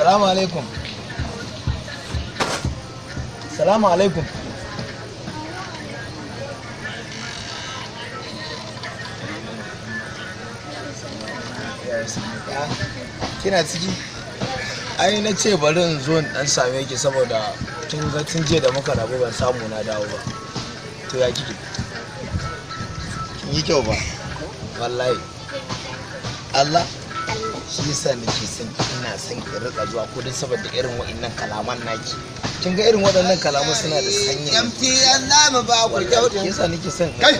Salamu alaikum. Salamu alaikum. Kina ciki? Ai na ce bari in zo in dan same ki saboda tun jiya da muka rabu ban samu na dawo ba. To ya kike? Kin yi kyau ba? Wallahi. Allah shi yasa nake son ina son ki rika zuwa ko dan saboda irin wa'annan kalaman naki. Kin ga irin waɗannan kalaman suna da sanyi. Yamti Allah mu ba ku kyau. Shi yasa nake son kai.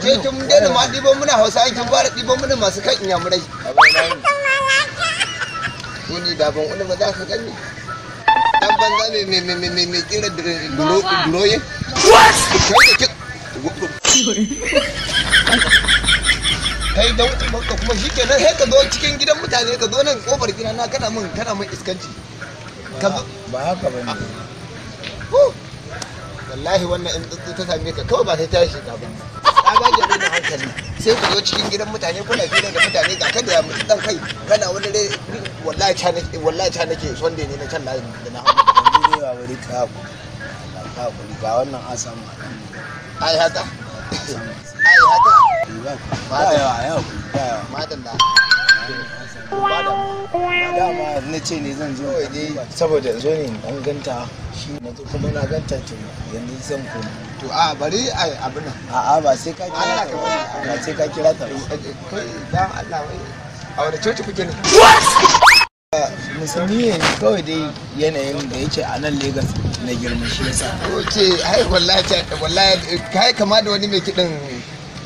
Je kin daina ma ɗiban muna Hausa kin fara ɗiban muna masu kan inyamurai. Ni da ban wani ba za ka gani. Dan banza me kira duroye. What? Kai da kuma shi kenan sai ka zo cikin gidan mutane ka zo nan kofar gida na kana min iskanci. Ka ba haka bane. Wallahi wannan in ta same ka kawai ba sai ta shiga ba. Ka ba ki da hankali sai ku zo cikin gidan mutane kuna fira da mutane ga kada ya mutu dan kai kana wani dai wallahi ta nake sonde ne na can da na hawo ne ba wuri ka ga wannan asamu ai haka madalla dama na ce ne zan zo dai saboda zo ne dan ganta shi na zo kuma na ganta ce yanzu zan koma to a bari ai abin nan a ba sai ka kira ta ba sai ka kira ta dan Allah wai a wani coci kuke ne musulmi ne kawai dai yanayin da yake a nan Lagos na girma shi yasa oke ai wallahi kai kama da wani mai kiɗin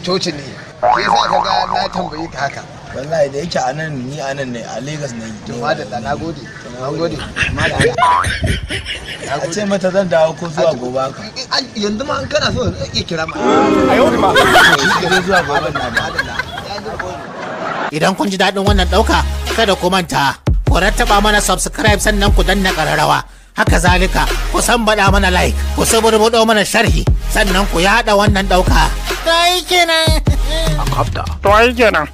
coci ne shi yasa kaga na tambayi ka haka wallahi da yake anan ni anan ne a Lagos ne to madalla nagode madalla a ce mata zan dawo ko zuwa gobe haka yanzu ma an kana so iya kira ma a yau ma zuwa gobe na madalla idan kun ji daɗin wannan ɗauka kada ku manta ku rattaba mana subscribe sannan ku danna ƙararrawa haka zalika ku san baɗa mana like ku saburbuɗo mana sharhi sannan ku yaɗa wannan ɗauka to ai kenan